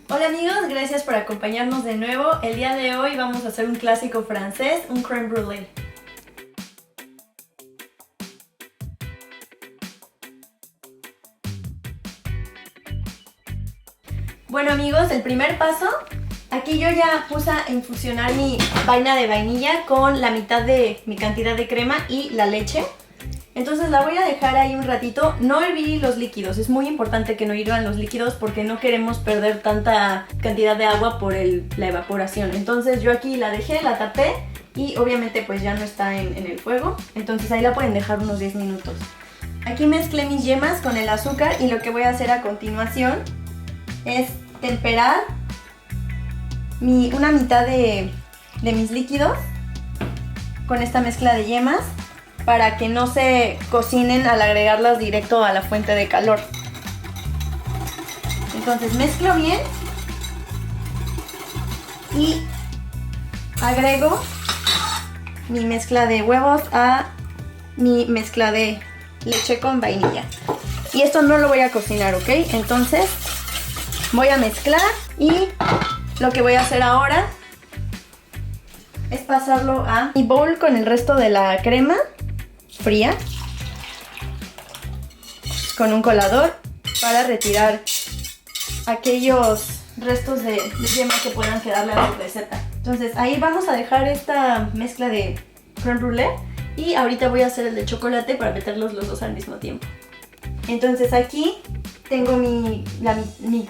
Hola amigos, gracias por acompañarnos de nuevo. El día de hoy vamos a hacer un clásico francés, un crème brûlée. Bueno amigos, el primer paso, aquí yo ya puse a infusionar mi vaina de vainilla con la mitad de mi cantidad de crema y la leche. Entonces la voy a dejar ahí un ratito. No herví los líquidos, es muy importante que no hirvan los líquidos porque no queremos perder tanta cantidad de agua por la evaporación. Entonces yo aquí la dejé, la tapé y obviamente pues ya no está en el fuego. Entonces ahí la pueden dejar unos 10 minutos. Aquí mezclé mis yemas con el azúcar y lo que voy a hacer a continuación es temperar una mitad de mis líquidos con esta mezcla de yemas, para que no se cocinen al agregarlas directo a la fuente de calor. Entonces mezclo bien y agrego mi mezcla de huevos a mi mezcla de leche con vainilla. Y esto no lo voy a cocinar, ¿ok? Entonces voy a mezclar y lo que voy a hacer ahora es pasarlo a mi bowl con el resto de la crema fría con un colador para retirar aquellos restos de yema que puedan quedarle a la receta. Entonces ahí vamos a dejar esta mezcla de crème brûlée y ahorita voy a hacer el de chocolate para meterlos los dos al mismo tiempo. Entonces aquí tengo mi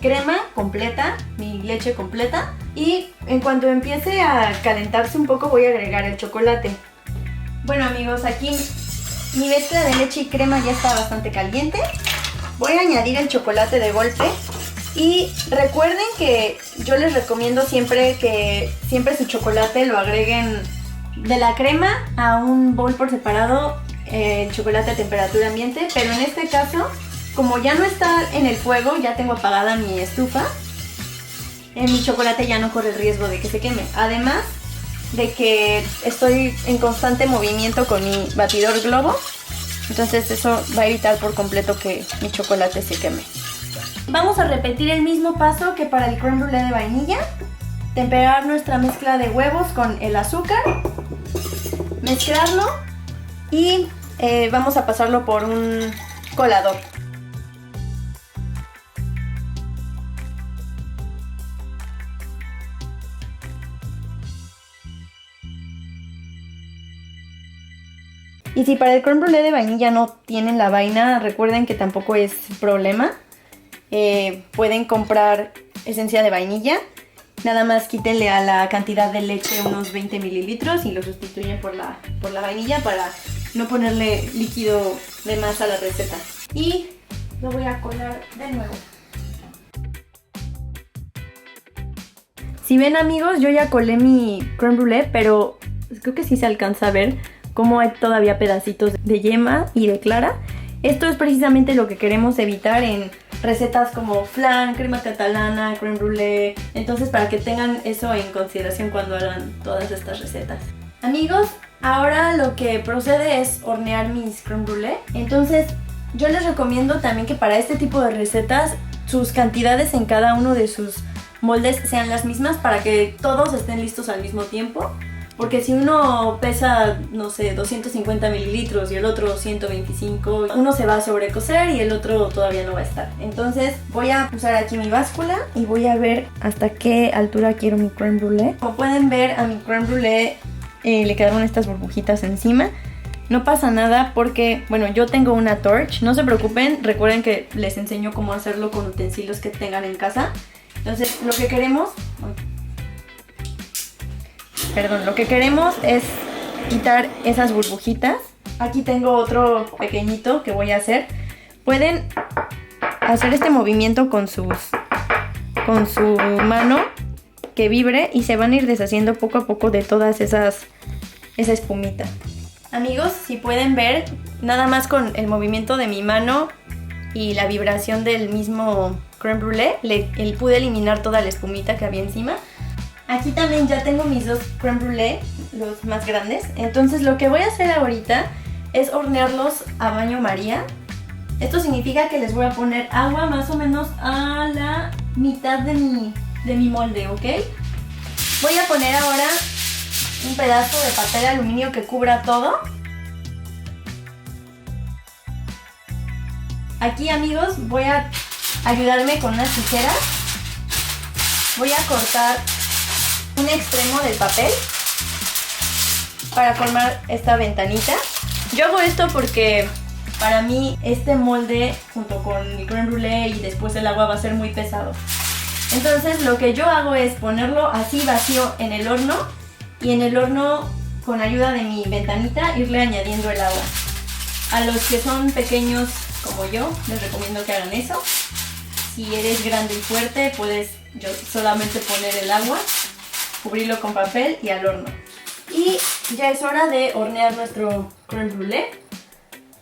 crema completa, mi leche completa, y en cuanto empiece a calentarse un poco voy a agregar el chocolate. Bueno amigos, aquí mi mezcla de leche y crema ya está bastante caliente. Voy a añadir el chocolate de golpe. Y recuerden que yo les recomiendo siempre que su chocolate lo agreguen de la crema a un bowl por separado, el chocolate a temperatura ambiente. Pero en este caso, como ya no está en el fuego, ya tengo apagada mi estufa, mi chocolate ya no corre el riesgo de que se queme. Además de que estoy en constante movimiento con mi batidor globo, entonces eso va a evitar por completo que mi chocolate se queme. Vamos a repetir el mismo paso que para el crème brûlée de vainilla. Temperar nuestra mezcla de huevos con el azúcar, mezclarlo y vamos a pasarlo por un colador. Y si para el crème brûlée de vainilla no tienen la vaina, recuerden que tampoco es problema. Pueden comprar esencia de vainilla. Nada más quítenle a la cantidad de leche unos 20 mililitros y lo sustituyen por la vainilla para no ponerle líquido de más a la receta. Y lo voy a colar de nuevo. Si ven amigos, yo ya colé mi crème brûlée, pero creo que sí se alcanza a ver cómo hay todavía pedacitos de yema y de clara. Esto es precisamente lo que queremos evitar en recetas como flan, crema catalana, crème brûlée. Entonces para que tengan eso en consideración cuando hagan todas estas recetas. Amigos, ahora lo que procede es hornear mis crème brûlée. Entonces yo les recomiendo también que para este tipo de recetas sus cantidades en cada uno de sus moldes sean las mismas para que todos estén listos al mismo tiempo. Porque si uno pesa, no sé, 250 mililitros y el otro 125, uno se va a sobrecocer y el otro todavía no va a estar. Entonces voy a usar aquí mi báscula y voy a ver hasta qué altura quiero mi crème brûlée. Como pueden ver, a mi crème brûlée le quedaron estas burbujitas encima. No pasa nada porque, bueno, yo tengo una torch. No se preocupen, recuerden que les enseño cómo hacerlo con utensilios que tengan en casa. Entonces lo que queremos es quitar esas burbujitas. Aquí tengo otro pequeñito que voy a hacer. Pueden hacer este movimiento con su mano que vibre y se van a ir deshaciendo poco a poco de todas esa espumita. Amigos, si pueden ver, nada más con el movimiento de mi mano y la vibración del mismo crème brûlée, pude eliminar toda la espumita que había encima. Aquí también ya tengo mis dos crème brûlée, los más grandes. Entonces lo que voy a hacer ahorita es hornearlos a baño María. Esto significa que les voy a poner agua más o menos a la mitad de mi mi molde, ¿ok? Voy a poner ahora un pedazo de papel de aluminio que cubra todo. Aquí, amigos, voy a ayudarme con unas tijeras. Voy a cortar un extremo del papel para formar esta ventanita. Yo hago esto porque para mí este molde junto con el crème brûlée y después el agua va a ser muy pesado. Entonces lo que yo hago es ponerlo así vacío en el horno y en el horno con ayuda de mi ventanita irle añadiendo el agua. A los que son pequeños como yo les recomiendo que hagan eso. Si eres grande y fuerte puedes solamente poner el agua, cubrirlo con papel y al horno. Y ya es hora de hornear nuestro crème brûlée.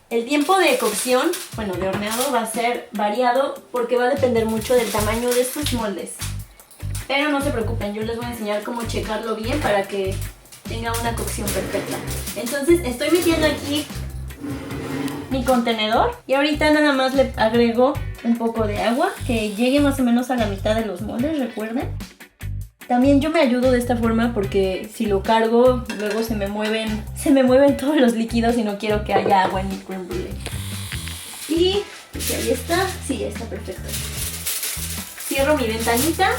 El tiempo de cocción, bueno, de horneado va a ser variado porque va a depender mucho del tamaño de sus moldes. Pero no se preocupen, yo les voy a enseñar cómo checarlo bien para que tenga una cocción perfecta. Entonces estoy metiendo aquí mi contenedor y ahorita nada más le agrego un poco de agua que llegue más o menos a la mitad de los moldes, recuerden. También yo me ayudo de esta forma porque si lo cargo luego se me mueven todos los líquidos y no quiero que haya agua en mi crème brûlée. Y ahí está, sí, ya está perfecto. Cierro mi ventanita,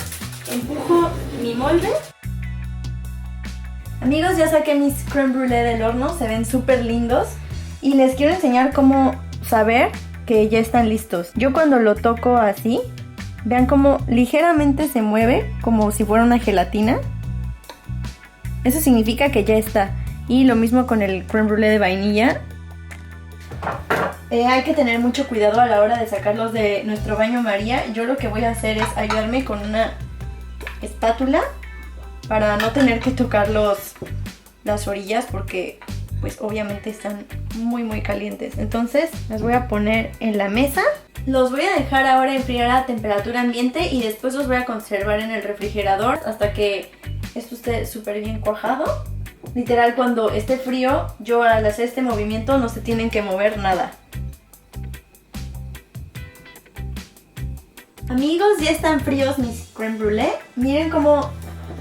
empujo mi molde. Amigos, ya saqué mis crème brûlée del horno, se ven súper lindos y les quiero enseñar cómo saber que ya están listos. Yo cuando lo toco así, vean cómo ligeramente se mueve, como si fuera una gelatina. Eso significa que ya está. Y lo mismo con el crème brûlée de vainilla. Hay que tener mucho cuidado a la hora de sacarlos de nuestro baño María. Yo lo que voy a hacer es ayudarme con una espátula para no tener que tocar las orillas porque pues obviamente están muy calientes. Entonces las voy a poner en la mesa. Los voy a dejar ahora enfriar a temperatura ambiente y después los voy a conservar en el refrigerador hasta que esto esté súper bien cuajado. Literal, cuando esté frío, yo al hacer este movimiento no se tienen que mover nada. Amigos, ya están fríos mis crème brûlée. Miren cómo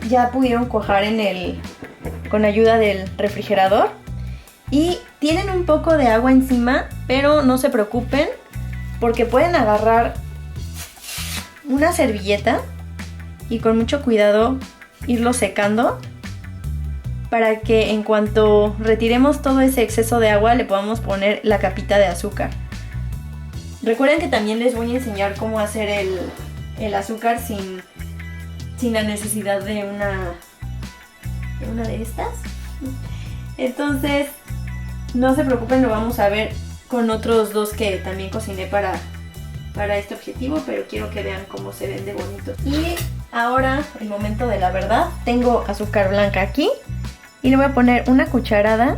ya pudieron cuajar con ayuda del refrigerador. Y tienen un poco de agua encima, pero no se preocupen, porque pueden agarrar una servilleta y con mucho cuidado irlo secando para que en cuanto retiremos todo ese exceso de agua le podamos poner la capita de azúcar. Recuerden que también les voy a enseñar cómo hacer el azúcar sin la necesidad de una de estas. Entonces no se preocupen, lo vamos a ver con otros dos que también cociné para este objetivo, pero quiero que vean cómo se ven de bonitos. Y ahora el momento de la verdad. Tengo azúcar blanca aquí y le voy a poner una cucharada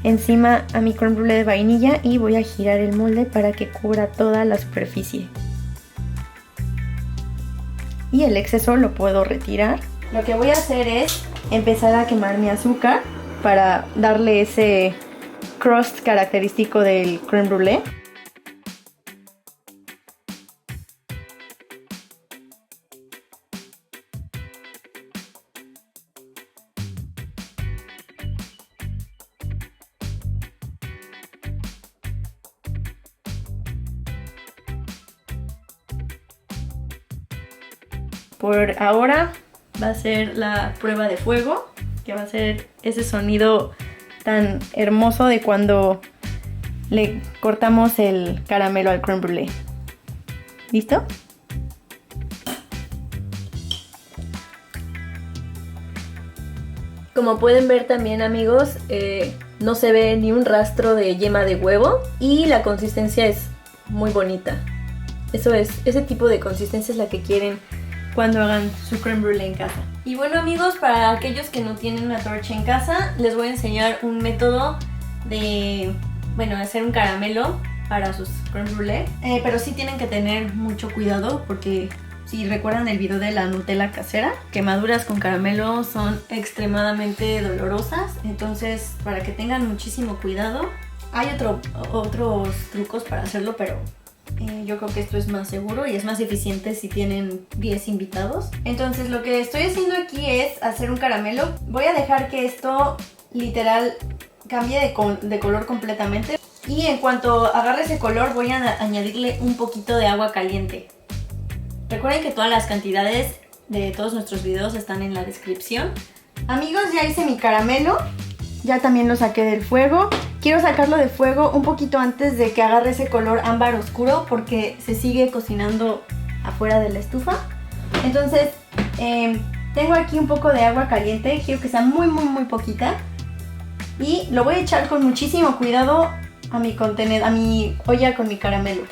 encima a mi crème brûlée de vainilla y voy a girar el molde para que cubra toda la superficie. Y el exceso lo puedo retirar. Lo que voy a hacer es empezar a quemar mi azúcar para darle ese crust característico del crème brûlée. Por ahora va a ser la prueba de fuego, que va a ser ese sonido tan hermoso de cuando le cortamos el caramelo al crème brûlée. ¿Listo? Como pueden ver también, amigos, no se ve ni un rastro de yema de huevo y la consistencia es muy bonita. Ese tipo de consistencia es la que quieren cuando hagan su crème brûlée en casa. Y bueno, amigos, para aquellos que no tienen una torcha en casa, les voy a enseñar un método de, hacer un caramelo para sus crème brûlée. Pero sí tienen que tener mucho cuidado porque si recuerdan el video de la Nutella casera, quemaduras con caramelo son extremadamente dolorosas. Entonces, para que tengan muchísimo cuidado, hay otros trucos para hacerlo, pero Yo creo que esto es más seguro y es más eficiente si tienen 10 invitados. Entonces lo que estoy haciendo aquí es hacer un caramelo. Voy a dejar que esto literal cambie de color completamente. Y en cuanto agarre ese color voy a añadirle un poquito de agua caliente. Recuerden que todas las cantidades de todos nuestros videos están en la descripción. Amigos, ya hice mi caramelo. Ya también lo saqué del fuego. Quiero sacarlo del fuego un poquito antes de que agarre ese color ámbar oscuro porque se sigue cocinando afuera de la estufa. Entonces, tengo aquí un poco de agua caliente. Quiero que sea muy poquita. Y lo voy a echar con muchísimo cuidado a mi contenedor, a mi olla con mi caramelo.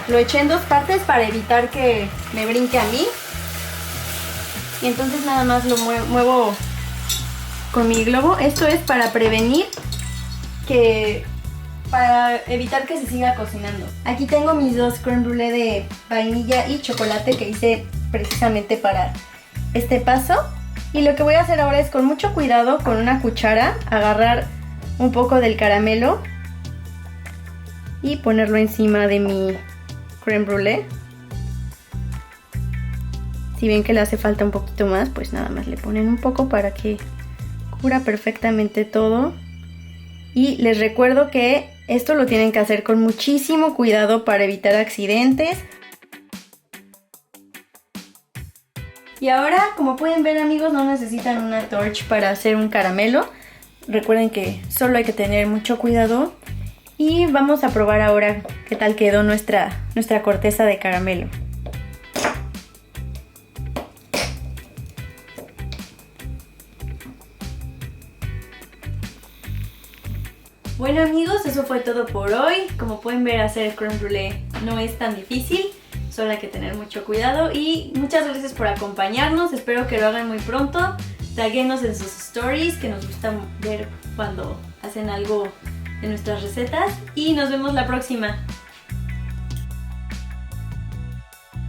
Lo eché en 2 partes para evitar que me brinque a mí. Y entonces nada más lo muevo con mi globo. Esto es para prevenir para evitar que se siga cocinando. Aquí tengo mis 2 crème brûlée de vainilla y chocolate que hice precisamente para este paso. Y lo que voy a hacer ahora es con mucho cuidado, con una cuchara, agarrar un poco del caramelo y ponerlo encima de mi crème brûlée. Si ven que le hace falta un poquito más, pues nada más le ponen un poco para que cubra perfectamente todo. Y les recuerdo que esto lo tienen que hacer con muchísimo cuidado para evitar accidentes. Y ahora, como pueden ver amigos, no necesitan una torch para hacer un caramelo. Recuerden que solo hay que tener mucho cuidado. Y vamos a probar ahora qué tal quedó nuestra corteza de caramelo. Bueno amigos, eso fue todo por hoy. Como pueden ver, hacer crème brûlée no es tan difícil, solo hay que tener mucho cuidado. Y muchas gracias por acompañarnos, espero que lo hagan muy pronto. Taguenos en sus stories, que nos gusta ver cuando hacen algo de nuestras recetas. Y nos vemos la próxima.